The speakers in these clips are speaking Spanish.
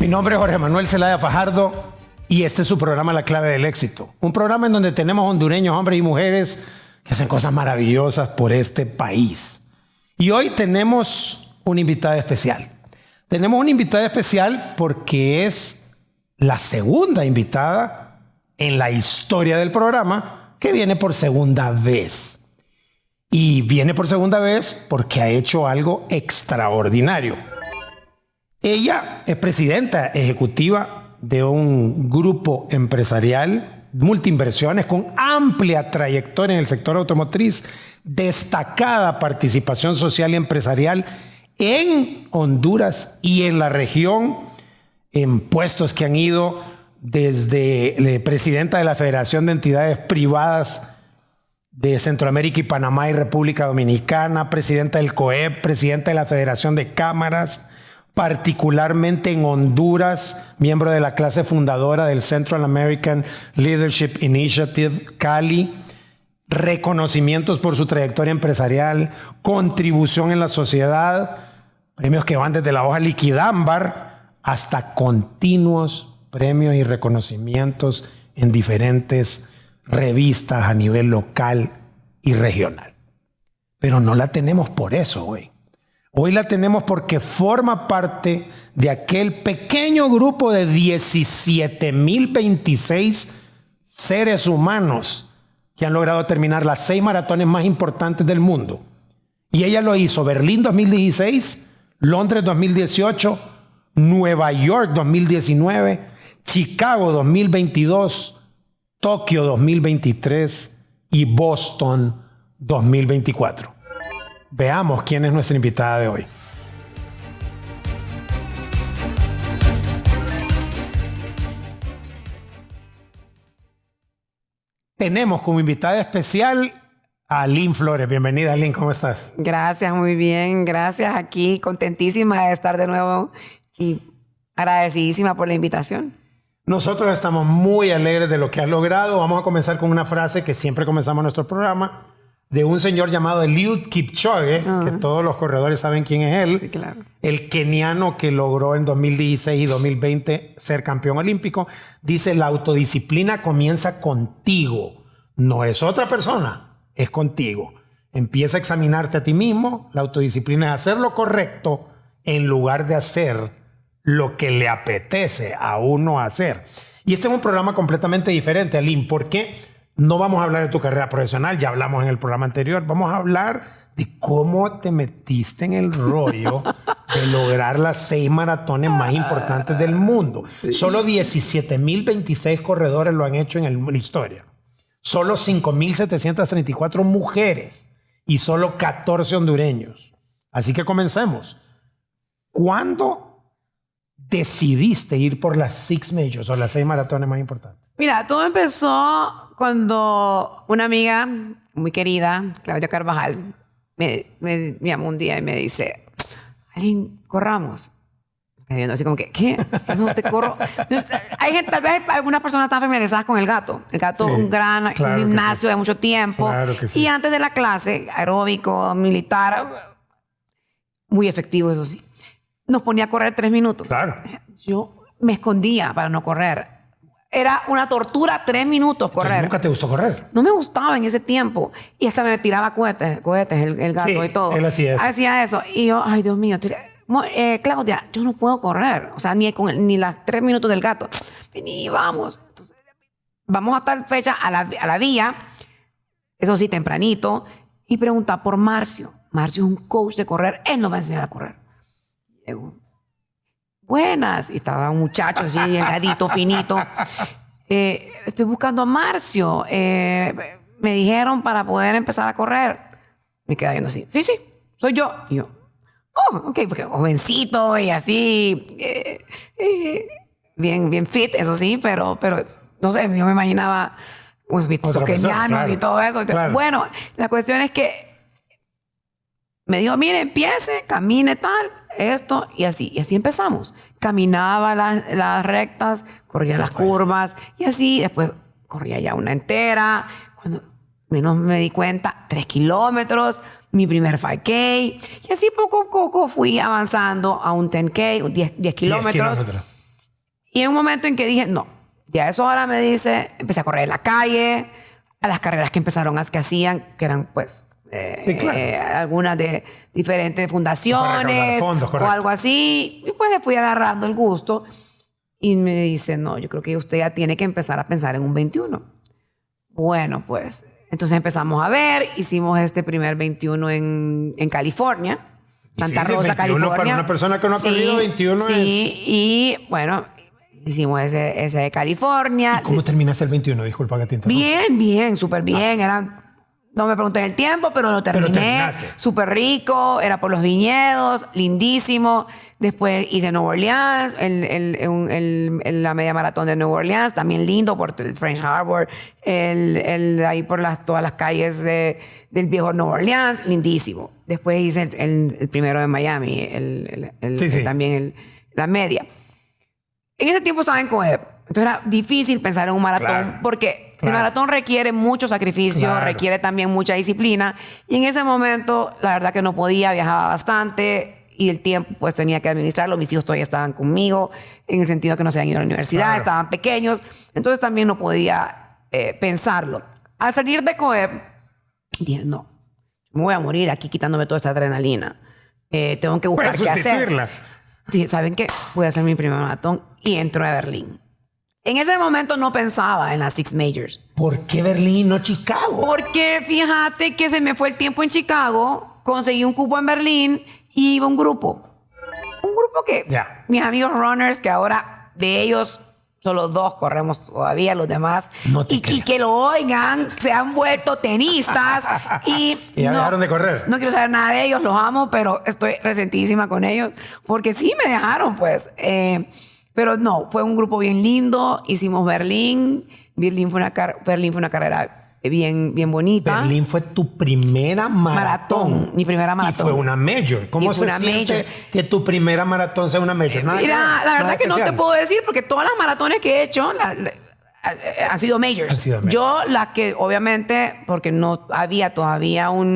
Mi nombre es Jorge Manuel Zelaya Fajardo y este es su programa La Clave del Éxito. Un programa en donde tenemos hondureños, hombres y mujeres que hacen cosas maravillosas por este país. Y hoy tenemos una invitada especial. Tenemos una invitada especial porque es la segunda invitada en la historia del programa que viene por segunda vez. Y viene por segunda vez porque ha hecho algo extraordinario. Ella es presidenta ejecutiva de un grupo empresarial, multiinversiones, con amplia trayectoria en el sector automotriz, destacada participación social y empresarial en Honduras y en la región, en puestos que han ido desde presidenta de la Federación de Entidades Privadas de Centroamérica y Panamá y República Dominicana, presidenta del COEP, presidenta de la Federación de Cámaras, particularmente en Honduras, miembro de la clase fundadora del Central American Leadership Initiative, CALI, reconocimientos por su trayectoria empresarial, contribución en la sociedad, premios que van desde la hoja liquidámbar hasta continuos premios y reconocimientos en diferentes revistas a nivel local y regional. Pero no la tenemos por eso, güey. Hoy la tenemos porque forma parte de aquel pequeño grupo de 17,026 seres humanos que han logrado terminar las 6 maratones más importantes del mundo. Y ella lo hizo: Berlín 2016, Londres 2018, Nueva York 2019, Chicago 2022, Tokio 2023 y Boston 2024. Veamos quién es nuestra invitada de hoy. Tenemos como invitada especial a Lynn Flores. Bienvenida, Lynn, ¿cómo estás? Gracias, muy bien, gracias. Aquí contentísima de estar de nuevo y agradecidísima por la invitación. Nosotros estamos muy alegres de lo que has logrado. Vamos a comenzar con una frase que siempre comenzamos nuestro programa, de un señor llamado Eliud Kipchoge, que todos los corredores saben quién es él. Sí, claro. El keniano que logró en 2016 y 2020 ser campeón olímpico. Dice: la autodisciplina comienza contigo. No es otra persona, es contigo. Empieza a examinarte a ti mismo. La autodisciplina es hacer lo correcto en lugar de hacer lo que le apetece a uno hacer. Y este es un programa completamente diferente, Aline, porque no vamos a hablar de tu carrera profesional, ya hablamos en el programa anterior. Vamos a hablar de cómo te metiste en el rollo de lograr las 6 maratones más importantes del mundo. Sí. Solo 17,026 corredores lo han hecho en la historia. Solo 5,734 mujeres y solo 14 hondureños. Así que comencemos. ¿Cuándo decidiste ir por las 6 majors o las 6 maratones más importantes? Mira, todo empezó cuando una amiga muy querida, Claudia Carvajal, me llamó un día y me dice: Aline, corramos. Así como que, ¿qué? Si no te corro. Hay gente, tal vez algunas personas están familiarizadas con el gato. El gato, sí, un gran gimnasio de mucho tiempo. Claro que sí. Y antes de la clase, aeróbico, militar, muy efectivo, eso sí, nos ponía a correr 3 minutos. Claro. Yo me escondía para no correr. Era una tortura 3 minutos correr. ¿Nunca te gustó correr? No me gustaba en ese tiempo. Y hasta me tiraba cohetes el gato, sí, y todo. Él hacía eso. Hacía eso. Y yo, ay, Dios mío. Claudia, yo no puedo correr. O sea, ni las 3 minutos del gato. Vení, vamos. Entonces, vamos a tal fecha a la vía. Eso sí, tempranito. Y pregunta por Marcio. Marcio es un coach de correr. Él nos va a enseñar a correr. Llego. Buenas. Y estaba un muchacho así, delgadito, finito. Estoy buscando a Marcio. Me dijeron para poder empezar a correr. Me quedé viendo así. Sí, soy yo. Y yo, ok, porque jovencito y así. Bien fit, eso sí, pero no sé, yo me imaginaba kenianos, claro, y todo eso. Claro. Bueno, la cuestión es que me dijo: mire, empiece, camine tal, esto, y así empezamos. Caminaba las rectas, corría las curvas, y así, después corría ya una entera. Cuando menos me di cuenta, 3 kilómetros, mi primer 5K, y así poco a poco fui avanzando a un 10K, 10 kilómetros. Y en un momento en que dije, no, ya eso ahora me dice, empecé a correr en la calle, a las carreras que que hacían, que eran pues Sí, claro. algunas de diferentes Para fundaciones recaudar fondos, o correcto. algo así. Y pues le fui agarrando el gusto. Y me dice, no, yo creo que usted ya tiene que empezar a pensar en un 21. Bueno, pues entonces empezamos a ver, hicimos este primer 21 en California, Santa Difícil, Rosa, 21 California. para una persona que no ha corrido, 21 sí, es... y bueno, hicimos ese de California. ¿Y cómo terminaste el 21? Disculpa que te interrumpa. Bien, bien, súper bien. No me pregunté el tiempo, pero lo terminé. terminaste. Súper rico, era por los viñedos, lindísimo. Después hice Nueva Orleans, la media maratón de Nueva Orleans, también lindo por el French Harbor, ahí por todas las calles del viejo Nueva Orleans, lindísimo. Después hice el primero de Miami, Sí. también la media. En ese tiempo estaba en Coep, entonces era difícil pensar en un maratón, Claro, porque claro. el maratón requiere mucho sacrificio, Claro. requiere también mucha disciplina, y en ese momento la verdad que no podía, viajaba bastante, y el tiempo pues tenía que administrarlo. Mis hijos todavía estaban conmigo, en el sentido que no se habían ido a la universidad, Claro. estaban pequeños, entonces también no podía pensarlo. Al salir de Coep, dije, no, me voy a morir aquí quitándome toda esta adrenalina. Tengo que buscar Puedes qué hacer. sustituirla. Sí, ¿saben qué? Voy a hacer mi primer maratón y entro a Berlín. En ese momento no pensaba en las Six Majors. ¿Por qué Berlín y no Chicago? Porque fíjate que se me fue el tiempo en Chicago, conseguí un cupo en Berlín y iba un grupo. Un grupo que Ya. mis amigos runners, que ahora de ellos solo 2 corremos todavía, los demás. No te y creo. que lo oigan, se han vuelto tenistas y Y ya dejaron de correr. No quiero saber nada de ellos, los amo, pero estoy resentidísima con ellos porque sí me dejaron, pues. Pero no, fue un grupo bien lindo. Hicimos Berlín. Berlín fue una carrera bien bonita. Berlín fue tu primera maratón. Mi primera maratón. Y fue una major. ¿Cómo Y fue se una siente major. que tu primera maratón sea una major? Nada que Mira, ver, la nada verdad que no te especial. puedo decir porque todas las maratones que he hecho han sido majors. Han sido majors. Yo las que obviamente, porque no había todavía un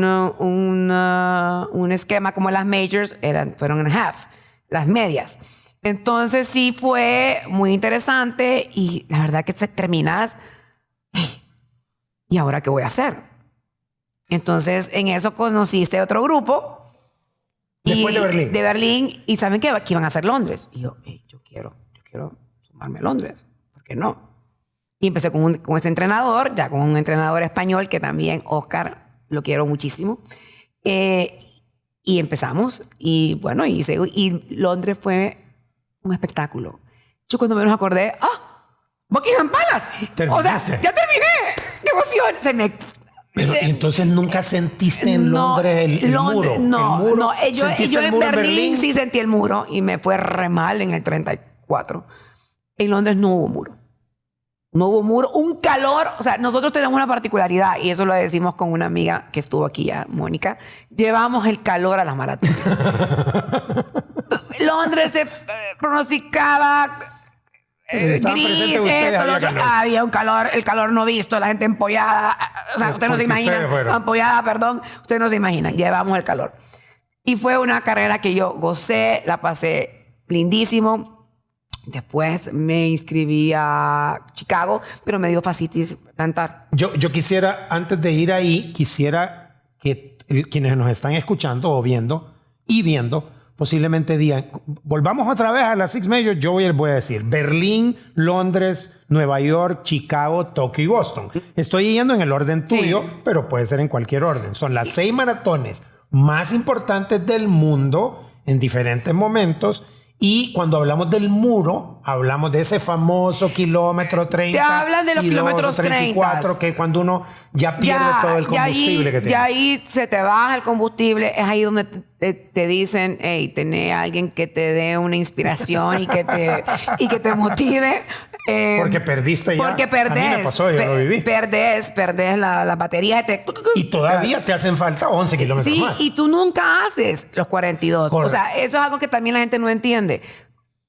esquema como las majors, fueron en half, las medias. Entonces sí fue muy interesante y la verdad que terminas, ¿y ahora qué voy a hacer? Entonces en eso conociste otro grupo. Después de Berlín. De Berlín. Y saben que iban a hacer Londres. Y yo quiero sumarme a Londres. ¿Por qué no? Y empecé con ese entrenador, ya con un entrenador español que también, Oscar, lo quiero muchísimo. Y empezamos. Y bueno, y Londres fue un espectáculo. Yo cuando menos acordé, Buckingham Palace. Terminaste. O sea, ya terminé. ¡Qué emoción! Pero entonces nunca sentiste en Londres el muro. No, el muro. yo ¿Sentiste el en muro Berlín sí sentí el muro y me fue re mal en el 34. En Londres no hubo muro. No hubo muro. Un calor. O sea, nosotros tenemos una particularidad y eso lo decimos con una amiga que estuvo aquí ya, Mónica. Llevamos el calor a las maratones. Londres se pronosticaba... Estaban presentes ustedes, había calor. Había un calor, el calor no visto, la gente empollada. O sea, usted no se Porque imagina. ustedes fueron. Empollada, perdón. Ustedes no se imaginan. Llevamos el calor. Y fue una carrera que yo gocé, la pasé lindísimo. Después me inscribí a Chicago, pero me dio fascitis plantar. Yo quisiera, antes de ir ahí, quisiera que quienes nos están escuchando o viendo, posiblemente digan, volvamos otra vez a las Six Majors. Yo voy a decir Berlín, Londres, Nueva York, Chicago, Tokio y Boston. Estoy yendo en el orden tuyo, pero puede ser en cualquier orden. Son las 6 maratones más importantes del mundo en diferentes momentos. Y cuando hablamos del muro, hablamos de ese famoso kilómetro 30. Te hablan de los kilómetros 34, 30. que cuando uno ya pierde todo el combustible que tiene. Ya ahí se te baja el combustible. Es ahí donde te dicen, hey, tenés a alguien que te dé una inspiración y que te motive. Porque perdiste ya. Porque perdés. A mí me pasó, yo lo viví. Perdés la batería. Y todavía te hacen falta 11 kilómetros Sí, más. y tú nunca haces los 42. Correcto. O sea, eso es algo que también la gente no entiende.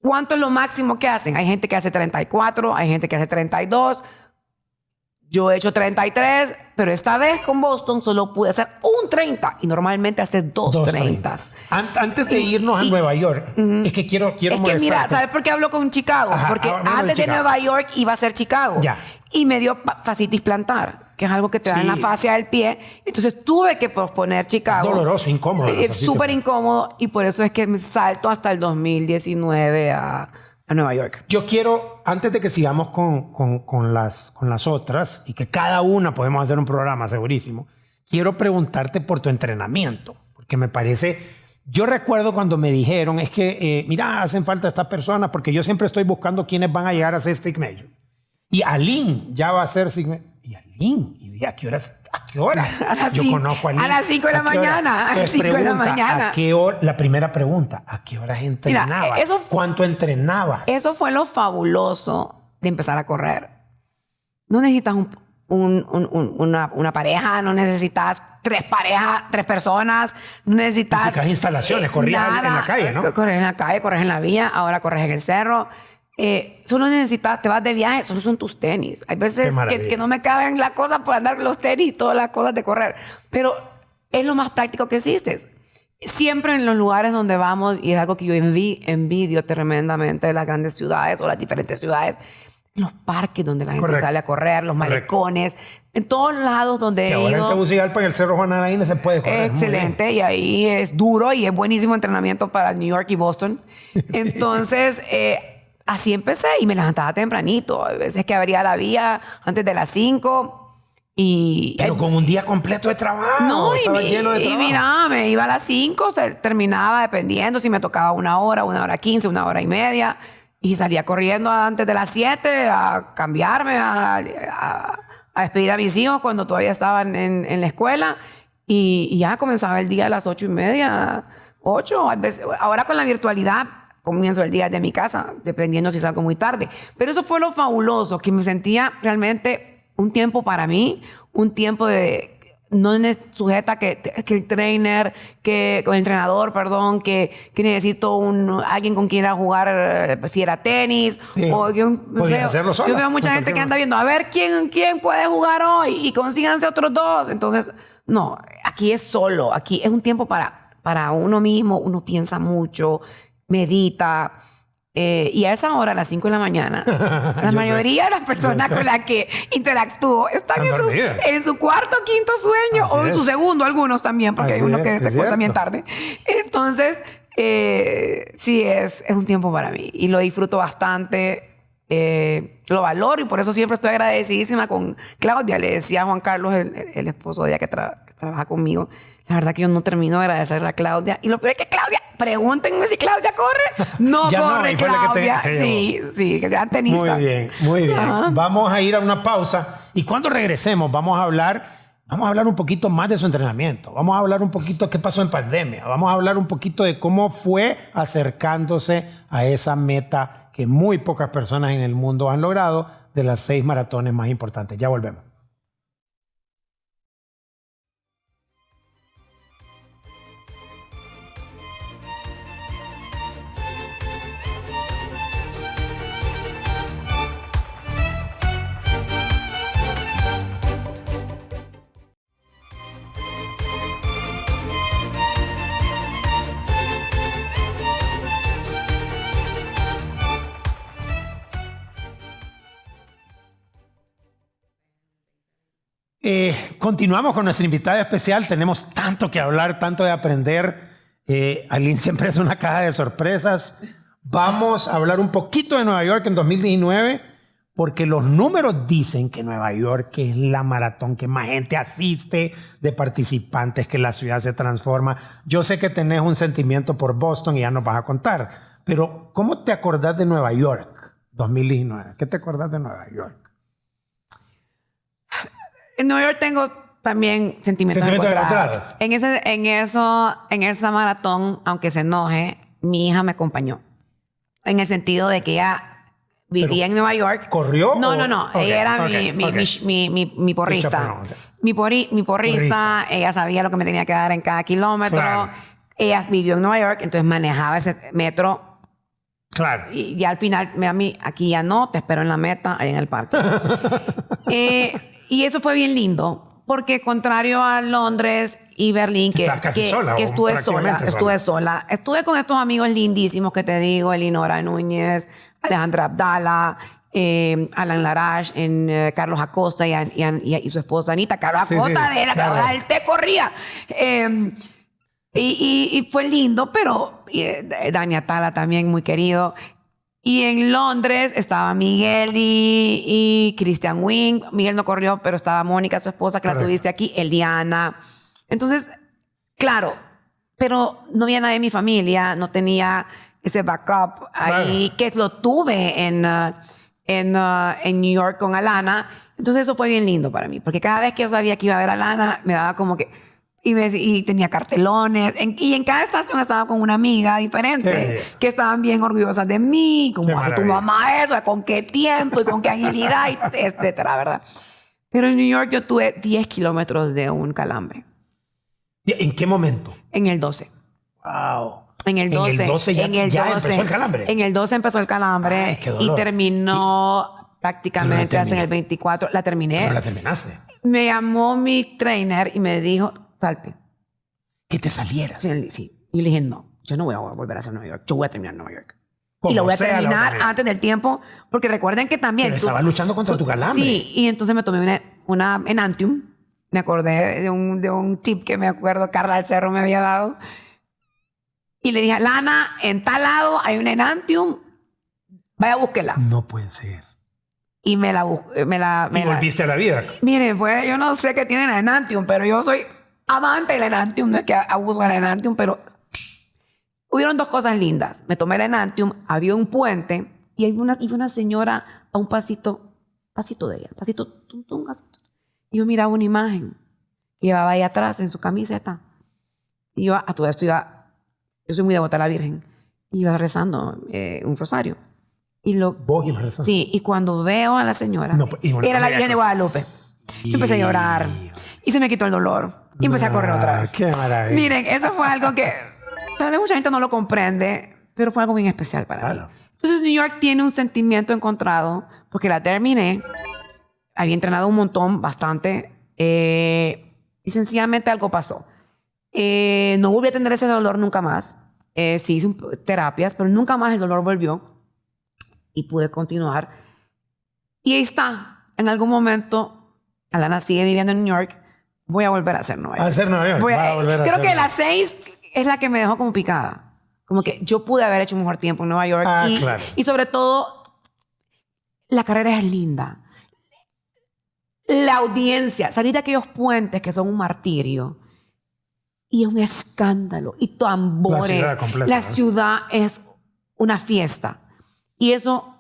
¿Cuánto es lo máximo que hacen? Hay gente que hace 34, hay gente que hace 32. Yo he hecho 33, pero esta vez con Boston solo pude hacer un 30 y normalmente haces dos 30. Antes de irnos a Nueva York, es que quiero Es que mira, ¿sabes por qué hablo con Chicago? Ajá, porque antes de Nueva York iba a ser Chicago. Ya. Y me dio fascitis plantar, que es algo que te da en la fascia del pie. Entonces tuve que posponer Chicago. Doloroso, incómodo. Es súper incómodo y por eso es que me salto hasta el 2019 a Nueva York. Yo quiero, antes de que sigamos con las otras, y que cada una podemos hacer un programa segurísimo, quiero preguntarte por tu entrenamiento, porque me parece... Yo recuerdo cuando me dijeron, es que, mira, hacen falta estas personas, porque yo siempre estoy buscando quiénes van a llegar a ser Sig Major. Y Aline ya va a ser Sig Major. Y Aline, ¿y a qué horas? ¿A qué horas? Yo conozco a Aline. A las 5 de la mañana. A las 5 de la mañana. ¿A qué hora? La primera pregunta, ¿a qué horas entrenabas? Mira, ¿Cuánto entrenabas? Eso fue lo fabuloso de empezar a correr. No necesitas una pareja, no necesitas tres personas, no necesitas... Necesitas instalaciones, corrías en la calle, ¿no? Corres en la calle, corres en la vía, ahora corres en el cerro. Solo necesitas, te vas de viaje, solo son tus tenis. Hay veces que no me caben las cosas por andar los tenis y todas las cosas de correr. Pero es lo más práctico que existe. Siempre en los lugares donde vamos, y es algo que yo envidio tremendamente de las grandes ciudades o las diferentes ciudades, los parques donde la gente sale a correr, los malecones, en todos lados donde he ido. Ahora en Tegucigalpa, en el Cerro Juan Alain, se puede correr. Excelente, y ahí es duro y es buenísimo entrenamiento para New York y Boston. Sí. Entonces, así empecé y me levantaba tempranito. A veces que abría la vía antes de las 5. Pero con un día completo de trabajo. No, estaba lleno de trabajo. Y mira, me iba a las 5, terminaba dependiendo si me tocaba 1 hora 15, 1 hora y media. Y salía corriendo antes de las 7 a cambiarme, a despedir a mis hijos cuando todavía estaban en la escuela. Y ya comenzaba el día a las 8:30, 8. Ahora con la virtualidad comienzo el día desde mi casa, dependiendo si salgo muy tarde. Pero eso fue lo fabuloso, que me sentía realmente un tiempo para mí, un tiempo de... No sujeta que el trainer, que el entrenador, perdón, que necesito alguien con quien ir a jugar, si era tenis. Sí. O yo veo mucha gente que anda viendo, a ver quién puede jugar hoy y consíganse otros 2. Entonces, no, aquí es solo, aquí es un tiempo para uno mismo, uno piensa mucho, medita. Y a esa hora, a las 5 de la mañana, la mayoría de las personas con las que interactúo están en su cuarto o quinto sueño, o en su segundo, algunos también, porque hay uno que se acuesta bien tarde. Entonces, sí, es un tiempo para mí y lo disfruto bastante, lo valoro y por eso siempre estoy agradecidísima con Claudia. Le decía a Juan Carlos, el esposo de ella que trabaja conmigo, la verdad que yo no termino de agradecerle a Claudia. Y lo peor es que Claudia, pregúntenme si Claudia corre. No corre, Claudia. Sí, gran tenista. Muy bien. Ajá. Vamos a ir a una pausa. Y cuando regresemos vamos a hablar un poquito más de su entrenamiento. Vamos a hablar un poquito de qué pasó en pandemia. Vamos a hablar un poquito de cómo fue acercándose a esa meta que muy pocas personas en el mundo han logrado, de las 6 maratones más importantes. Ya volvemos. Continuamos con nuestra invitada especial. Tenemos tanto que hablar, tanto de aprender. Aline siempre es una caja de sorpresas. Vamos a hablar un poquito de Nueva York en 2019, porque los números dicen que Nueva York es la maratón que más gente asiste de participantes, que la ciudad se transforma. Yo sé que tenés un sentimiento por Boston y ya nos vas a contar, pero ¿cómo te acordás de Nueva York 2019? ¿Qué te acordás de Nueva York? En Nueva York tengo también sentimientos encontrados. En esa maratón, aunque se enoje, mi hija me acompañó. En el sentido de que ella vivía en Nueva York. ¿Corrió? No. Okay, ella era mi porrista. Mi porrista. Ella sabía lo que me tenía que dar en cada kilómetro. Claro. Ella vivió en Nueva York, entonces manejaba ese metro. Claro. Y al final, a mí, aquí ya no, te espero en la meta, ahí en el parque. Y eso fue bien lindo, porque contrario a Londres y Berlín, que estuve sola. Estuve con estos amigos lindísimos que te digo, Elinora Núñez, Alejandra Abdala, Alan Larache, Carlos Acosta y su esposa Anita. Carlos Acosta de la cabra del té corría. Y fue lindo, pero Dani Atala también, muy querido. Y en Londres estaba Miguel y Christian Wing. Miguel no corrió, pero estaba Mónica, su esposa, que la tuviste aquí, Eliana. Entonces, claro, pero no había nadie de mi familia, no tenía ese backup ahí, que lo tuve en New York con Alana. Entonces eso fue bien lindo para mí, porque cada vez que yo sabía que iba a ver a Alana, me daba como que... Y tenía cartelones. Y en cada estación estaba con una amiga diferente, que estaban bien orgullosas de mí, como hace tu mamá eso, con qué tiempo y con qué agilidad, etcétera, ¿verdad? Pero en New York yo tuve 10 kilómetros de un calambre. ¿En qué momento? En el 12. Wow. En el 12. En el 12 ya empezó el calambre. En el 12 empezó el calambre. Ay, qué dolor. Y terminó prácticamente hasta en el 24. La terminé. Pero la terminaste. Me llamó mi trainer y me dijo, salte. Que te salieras. Sí. Y le dije, no, yo no voy a volver a hacer Nueva York. Yo voy a terminar Nueva York. Y lo voy a terminar antes del tiempo, porque recuerden que también... Pero estabas luchando contra tu calambre. Sí, y entonces me tomé una Enantium. Me acordé de un tip que me acuerdo Carla del Cerro me había dado. Y le dije, Lana, en tal lado hay una Enantium, vaya, búsquela. No puede ser. Y me la busqué. Y volviste a la vida. Mire, pues yo no sé qué tiene la Enantium, pero yo soy amante de la Enantium, no es que abuso de la Enantium, pero hubieron dos cosas lindas. Me tomé la Enantium, había un puente y iba una señora a un pasito de ella, un pasito. Y yo miraba una imagen que llevaba ahí atrás en su camiseta. Y yo a todo esto yo soy muy devota a la Virgen, y iba rezando un rosario. ¿Vos ibas rezando? Sí, y cuando veo a la señora, era la Virgen de Guadalupe. Yo empecé a llorar y se me quitó el dolor y empecé a correr otra vez. ¡Qué maravilla! Miren, eso fue algo que tal vez mucha gente no lo comprende, pero fue algo bien especial para mí. Entonces New York tiene un sentimiento encontrado porque la terminé, había entrenado un montón, bastante, y sencillamente algo pasó. No volví a tener ese dolor nunca más. Sí hice terapias, pero nunca más el dolor volvió y pude continuar. Y ahí está. En algún momento, Alana sigue viviendo en New York. Voy a volver a hacer Nueva York. ¿A hacer Nueva York? Creo que la 6 es la que me dejó como picada. Como que yo pude haber hecho un mejor tiempo en Nueva York. Claro. Y sobre todo, la carrera es linda. La audiencia, salir de aquellos puentes que son un martirio. Y es un escándalo. Y tambores. La ciudad completa. La ciudad es una fiesta. Y eso,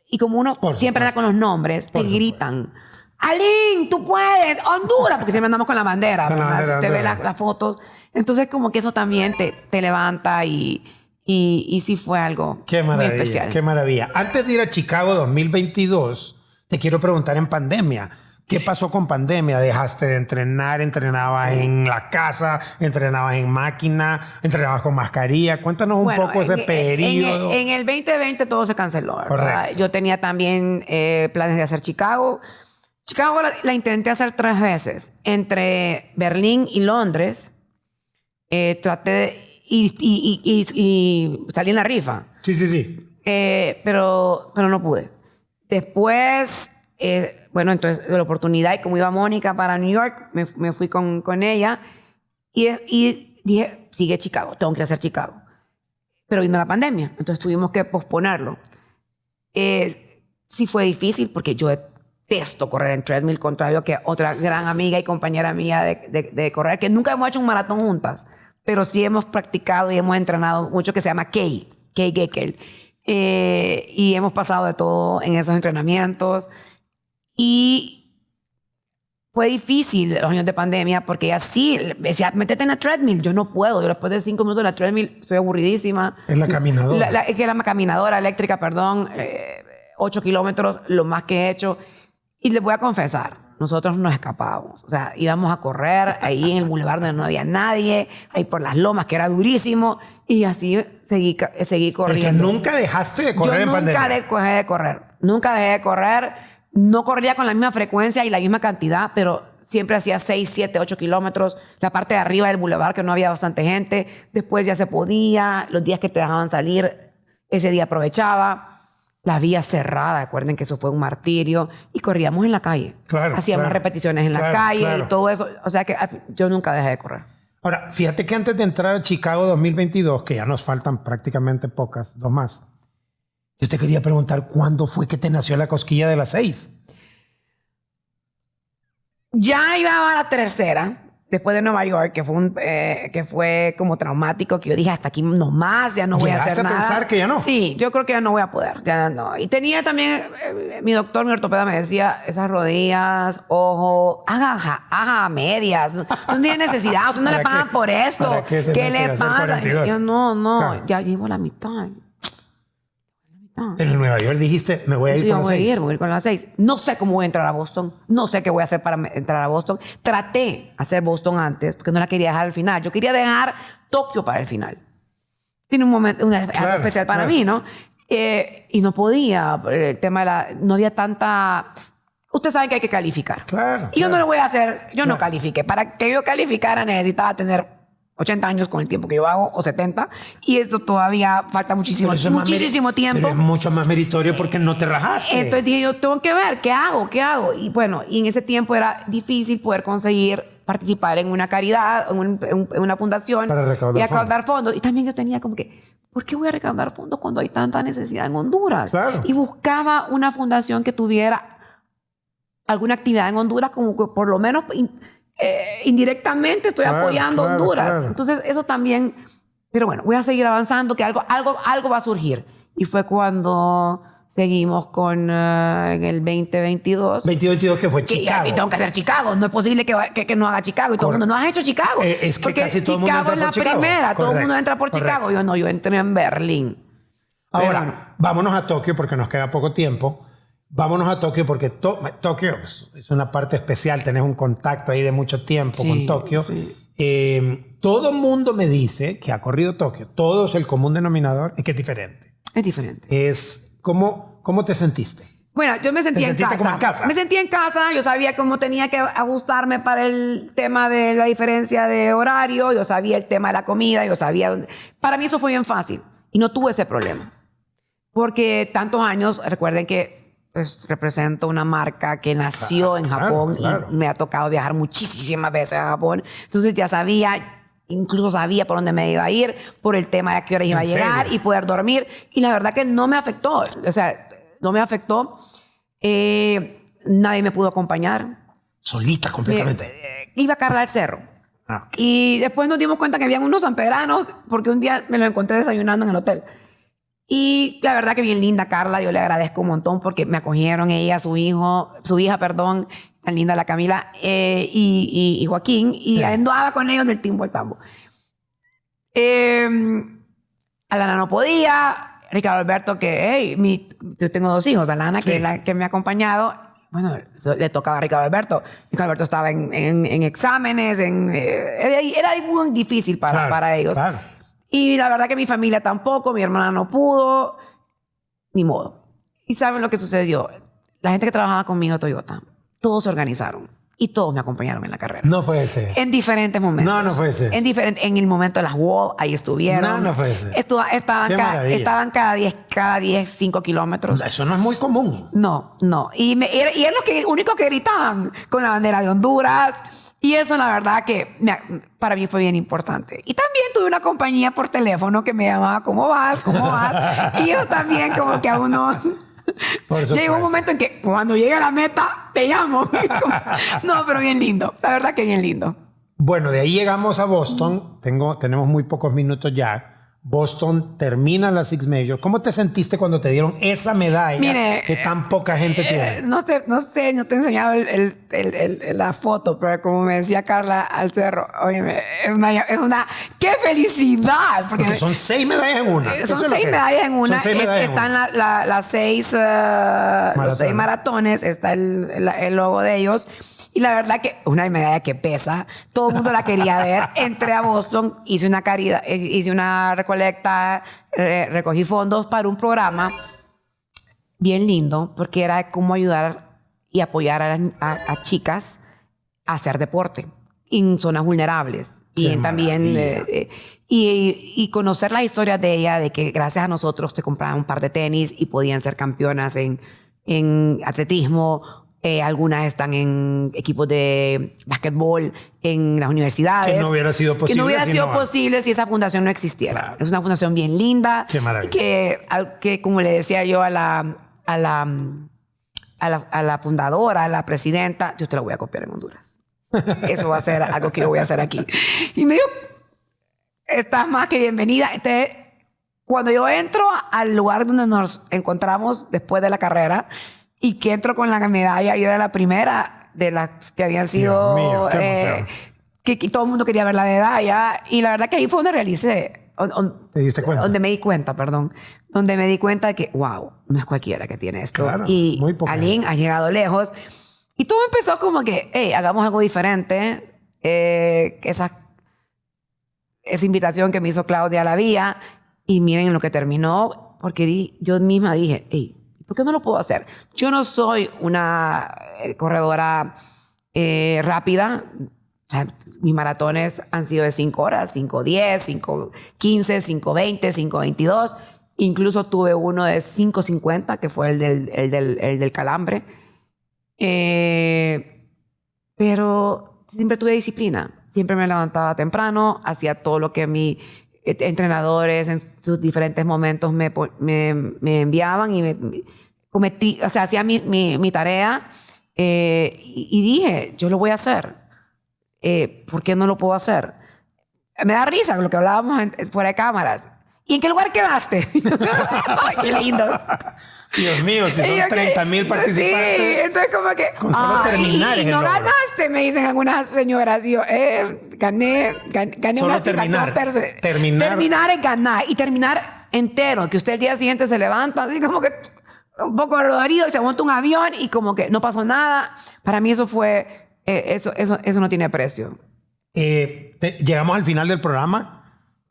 y como uno siempre anda con los nombres, te gritan. Alín, tú puedes, Honduras, porque siempre andamos con la bandera. Con la bandera, te ve las fotos. Entonces, como que eso también te levanta y sí fue algo muy especial. Qué maravilla. Antes de ir a Chicago 2022, te quiero preguntar en pandemia. ¿Qué pasó con pandemia? ¿Dejaste de entrenar? ¿Entrenabas en la casa? ¿Entrenabas en máquina? ¿Entrenabas con mascarilla? Cuéntanos un poco ese periodo. En el 2020 todo se canceló, ¿verdad? Correcto. Yo tenía también planes de hacer Chicago. Chicago la intenté hacer 3 veces. Entre Berlín y Londres. Traté de... Y salí en la rifa. Sí. Pero no pude. Después... bueno, entonces de la oportunidad, y como iba Mónica para New York, me fui con ella y dije, sigue Chicago, tengo que hacer Chicago. Pero vino la pandemia, entonces tuvimos que posponerlo. Sí fue difícil porque yo detesto correr en treadmill, contrario que otra gran amiga y compañera mía de correr, que nunca hemos hecho un maratón juntas, pero sí hemos practicado y hemos entrenado mucho, que se llama Kay Geckel. Y hemos pasado de todo en esos entrenamientos. Y fue difícil los años de pandemia porque ella sí decía, métete en la treadmill. Yo no puedo. Yo después de 5 minutos de la treadmill estoy aburridísima. Es la caminadora. Es que era la caminadora eléctrica, 8 kilómetros, lo más que he hecho. Y les voy a confesar, nosotros nos escapábamos. O sea, íbamos a correr ahí en el bulevar donde no había nadie, ahí por las lomas, que era durísimo. Y así seguí corriendo. Porque nunca dejaste de correr en pandemia. Nunca dejé de correr. No corría con la misma frecuencia y la misma cantidad, pero siempre hacía 6, 7, 8 kilómetros. La parte de arriba del bulevar, que no había bastante gente. Después ya se podía. Los días que te dejaban salir, ese día aprovechaba. La vía cerrada, recuerden que eso fue un martirio. Y corríamos en la calle. Claro, Hacíamos claro. repeticiones en la Claro, calle claro. y todo eso. O sea que yo nunca dejé de correr. Ahora, fíjate que antes de entrar a Chicago 2022, que ya nos faltan prácticamente pocas, 2 más, yo te quería preguntar, ¿cuándo fue que te nació la cosquilla de las 6? Ya iba a la tercera, después de Nueva York, que fue como traumático, que yo dije, hasta aquí nomás, ya no voy a hacer ¿Llegaste a nada. pensar que ya no? Sí, yo creo que ya no voy a poder, ya no. Y tenía también, mi doctor, mi ortopeda me decía, esas rodillas, ojo, haga medias. Usted no tiene necesidad, usted no le ¿Para pagan qué? por esto. ¿Para qué se ¿Qué mete a le hacer pasa? 42? Yo, no, Claro. ya llevo la mitad. Pero en Nueva York dijiste, me voy a ir Yo con las voy a 6. ir, voy a ir con las 6. No sé cómo voy a entrar a Boston. No sé qué voy a hacer para entrar a Boston. Traté hacer Boston antes porque no la quería dejar al final. Yo quería dejar Tokio para el final. Tiene un momento, algo especial para mí, ¿no? Y no podía. El tema de no había tanta... Ustedes saben que hay que calificar. Claro, Y yo no claro. lo voy a hacer. Yo no Claro. califiqué. Para que yo calificara necesitaba tener 80 años con el tiempo que yo hago, o 70, y esto todavía falta muchísimo, Pero eso es más muchísimo tiempo. Pero es mucho más meritorio porque no te rajaste. Entonces dije, yo tengo que ver, ¿qué hago? Y bueno, y en ese tiempo era difícil poder conseguir participar en una caridad, en una fundación. Para recaudar y recaudar fondos. Y también yo tenía como que, ¿por qué voy a recaudar fondos cuando hay tanta necesidad en Honduras? Claro. Y buscaba una fundación que tuviera alguna actividad en Honduras, como que por lo menos indirectamente estoy Claro, apoyando claro, Honduras. claro. Entonces eso también, pero bueno, voy a seguir avanzando, que algo va a surgir. Y fue cuando seguimos con en el 2022. 2022 que fue Que Chicago. y tengo que hacer Chicago. No es posible que no haga Chicago. Y todo el mundo, no has hecho Chicago. Es que porque casi todo el mundo Chicago entra es por la Chicago. primera. Todo el mundo Correcto, entra por correcto. Chicago. Yo entré en Berlín. Ahora, Pero- vámonos a Tokio porque nos queda poco tiempo. Vámonos a Tokio porque Tokio es una parte especial. Tenés un contacto ahí de mucho tiempo Sí, con Tokio. sí. Todo el mundo me dice que ha corrido Tokio. Todos, el común denominador es que es diferente. Es diferente. ¿Cómo te sentiste? Bueno, yo me sentía en sentiste casa. como en casa? Me sentía en casa. Yo sabía cómo tenía que ajustarme para el tema de la diferencia de horario. Yo sabía el tema de la comida. Yo sabía... Para mí eso fue bien fácil. Y no tuve ese problema. Porque tantos años, recuerden que pues, represento una marca que nació en Japón claro. y me ha tocado viajar muchísimas veces a Japón. Entonces ya sabía, incluso sabía por dónde me iba a ir, por el tema de a qué hora iba a ¿En llegar serio? y poder dormir. Y la verdad que no me afectó. O sea, no me afectó. Nadie me pudo acompañar. Solita completamente. Iba Carla al cerro. Ah, ok. Y después nos dimos cuenta que habían unos sanpedranos, porque un día me lo encontré desayunando en el hotel. Y la verdad que bien linda Carla, yo le agradezco un montón porque me acogieron ella, su hija, tan linda la Camila, y Joaquín, y Sí. andaba con ellos del timbo al tambo. Alana no podía, Ricardo Alberto, yo tengo 2 hijos, Alana, Sí. que es la que me ha acompañado, bueno, le tocaba a Ricardo Alberto. Ricardo Alberto estaba en exámenes, era muy difícil para ellos. Claro. Y la verdad que mi familia tampoco, mi hermana no pudo, ni modo. ¿Y saben lo que sucedió? La gente que trabajaba conmigo en Toyota, todos se organizaron y todos me acompañaron en la carrera. No puede ser. En diferentes momentos. No puede ser. En el momento de las WOW, ahí estuvieron. No puede ser. Estaban Qué maravilla. estaban cada 10, 5 kilómetros. Eso no es muy común. No. Y es lo único que gritaban con la bandera de Honduras. Y eso, la verdad, que para mí fue bien importante. Y también tuve una compañía por teléfono que me llamaba, ¿cómo vas? ¿Cómo vas? Y eso también como que a uno... Por supuesto. Llega un momento en que cuando llegue a la meta, te llamo. No, pero bien lindo. La verdad que bien lindo. Bueno, de ahí llegamos a Boston. Tenemos muy pocos minutos ya. Boston termina la Six Major. ¿Cómo te sentiste cuando te dieron esa medalla Mire, que tan poca gente tiene? No te he enseñado la foto, pero como me decía Carla al cerro, oye, es una ¡qué felicidad! Porque son 6 medallas en una. Son Eso es lo 6 que- medallas en una. Son 6 medallas en Están una. las 6 los 6 maratones, está el logo de ellos. Y la verdad que una medalla que pesa, todo el mundo la quería ver. Entré a Boston, hice una caridad, hice una recolecta, recogí fondos para un programa bien lindo, porque era cómo ayudar y apoyar a chicas a hacer deporte en zonas vulnerables. Qué Y también y conocer la historia de ella, de que gracias a nosotros se compraban un par de tenis y podían ser campeonas en atletismo. Algunas están en equipos de básquetbol en las universidades. Que no hubiera sido posible. Que no hubiera sido posible si esa fundación no existiera. Claro. Es una fundación bien linda. Qué maravilla. Que como le decía yo a la fundadora, a la presidenta, yo te la voy a copiar en Honduras. Eso va a ser algo que yo voy a hacer aquí. Y me dijo, estás más que bienvenida. Cuando yo entro al lugar donde nos encontramos después de la carrera y que entro con la medalla, yo era la primera de las que habían sido... Dios mío, qué emoción. Que todo el mundo quería ver la medalla. Y la verdad que ahí fue donde realicé... ¿Te diste cuenta? Donde me di cuenta, perdón. Donde me di cuenta de que, wow, no es cualquiera que tiene esto. Claro, y muy poca Aline gente. ha llegado lejos. Y todo empezó como que, hey, hagamos algo diferente. Esa invitación que me hizo Claudia la vía. Y miren lo que terminó. Porque yo misma dije, hey, ¿por qué no lo puedo hacer? Yo no soy una corredora rápida. O sea, mis maratones han sido de 5 horas, 5:10, 5:15, 5:20, 5:22. Incluso tuve uno de 5:50, que fue el del calambre. Pero siempre tuve disciplina. Siempre me levantaba temprano, hacía todo lo que mis entrenadores en sus diferentes momentos me enviaban y cometí, o sea, hacía mi tarea y dije, yo lo voy a hacer. ¿Por qué no lo puedo hacer? Me da risa lo que hablábamos fuera de cámaras. ¿Y en qué lugar quedaste? ¡Ay, qué lindo! Dios mío, si son 30,000 participantes. Sí, entonces como que... Con solo terminar y es el no logro. ganaste, me dicen algunas señoras. Y yo, gané Solo una terminar. Terminar es ganar. Y terminar entero. Que usted el día siguiente se lleganta así como que un poco dolorido y se monta un avión y como que no pasó nada. Para mí eso fue... Eso no tiene precio. Llegamos al final del programa.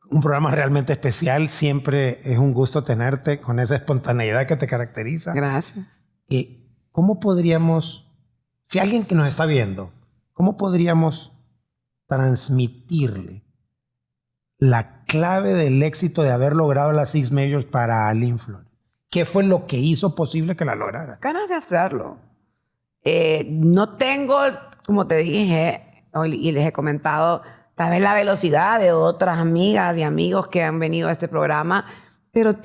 Un programa realmente especial. Siempre es un gusto tenerte con esa espontaneidad que te caracteriza. Gracias. ¿Cómo podríamos, si alguien que nos está viendo, cómo podríamos transmitirle la clave del éxito de haber logrado las Six Majors para Aline Flores? ¿Qué fue lo que hizo posible que la lograra? Ganas de hacerlo. No tengo, como te dije y les he comentado, tal vez la velocidad de otras amigas y amigos que han venido a este programa, pero he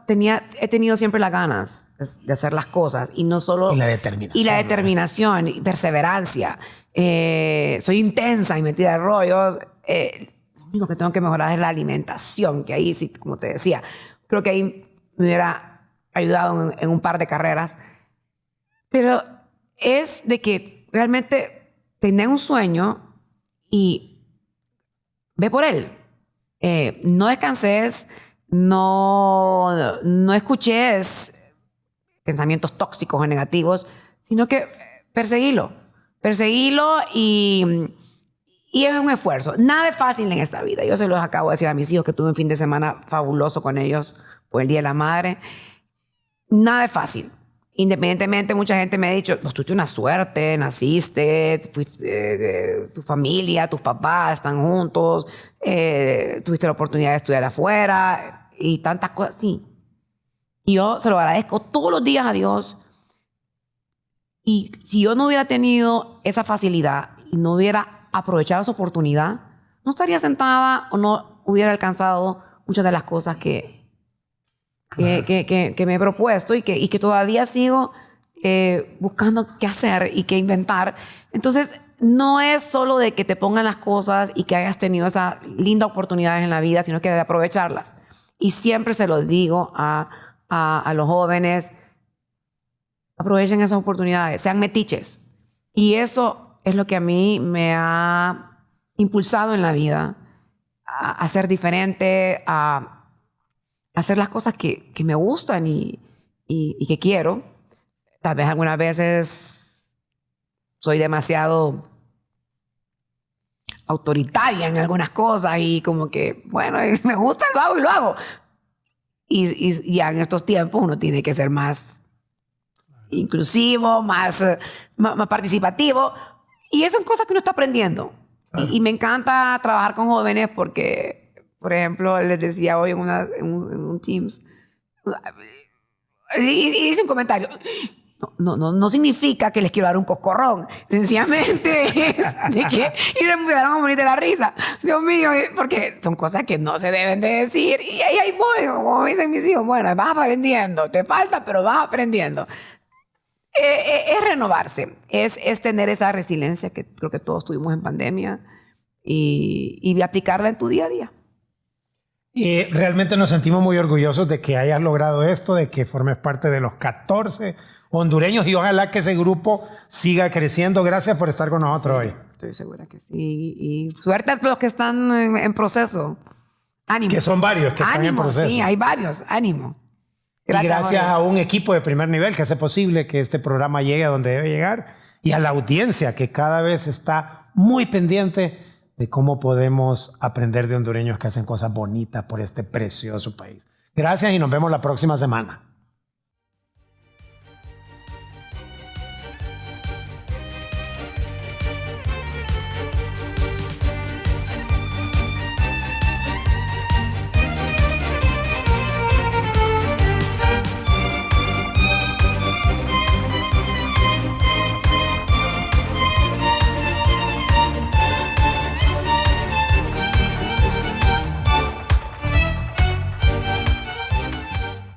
tenido siempre las ganas de hacer las cosas y no solo... Y la determinación. Y la determinación y perseverancia. Soy intensa y metida de rollos. Lo único que tengo que mejorar es la alimentación, que ahí sí, como te decía, creo que ahí me hubiera ayudado en un par de carreras. Pero es de que realmente tener un sueño y ve por él. No descanses, no escuches pensamientos tóxicos o negativos, sino que perseguilo y es un esfuerzo. Nada es fácil en esta vida. Yo se los acabo de decir a mis hijos que tuve un fin de semana fabuloso con ellos por el Día de la Madre. Nada es fácil. Independientemente, mucha gente me ha dicho, pues tuviste una suerte, naciste, tu familia, tus papás están juntos, tuviste la oportunidad de estudiar afuera y tantas cosas. Sí. Y yo se lo agradezco todos los días a Dios. Y si yo no hubiera tenido esa facilidad y no hubiera aprovechado esa oportunidad, no estaría sentada o no hubiera alcanzado muchas de las cosas que me he propuesto y que todavía sigo buscando qué hacer y qué inventar. Entonces, no es solo de que te pongan las cosas y que hayas tenido esas lindas oportunidades en la vida, sino que de aprovecharlas. Y siempre se lo digo a los jóvenes, aprovechen esas oportunidades, sean metiches. Y eso es lo que a mí me ha impulsado en la vida, a ser diferente, a hacer las cosas que me gustan y que quiero. Tal vez algunas veces soy demasiado autoritaria en algunas cosas y como que, bueno, me gusta, lo hago y lo hago. Y ya en estos tiempos uno tiene que ser más inclusivo, más participativo. Y eso son cosas que uno está aprendiendo. Y me encanta trabajar con jóvenes porque, por ejemplo, les decía hoy en un Teams, y hice un comentario. No significa que les quiero dar un coscorrón. Sencillamente es de que... Y se empezaron a morir de la risa. Dios mío, porque son cosas que no se deben de decir. Y ahí voy, como dicen mis hijos. Bueno, vas aprendiendo. Te falta, pero vas aprendiendo. Es renovarse. Es tener esa resiliencia que creo que todos tuvimos en pandemia. Y aplicarla en tu día a día. Y realmente nos sentimos muy orgullosos de que hayas logrado esto, de que formes parte de los 14 hondureños y ojalá que ese grupo siga creciendo. Gracias por estar con nosotros hoy. Estoy segura que sí. Y suerte a los que están en proceso. Ánimo. Que son varios que están en proceso. Sí, hay varios. Ánimo. Gracias a un equipo de primer nivel que hace posible que este programa llegue a donde debe llegar y a la audiencia que cada vez está muy pendiente de cómo podemos aprender de hondureños que hacen cosas bonitas por este precioso país. Gracias y nos vemos la próxima semana.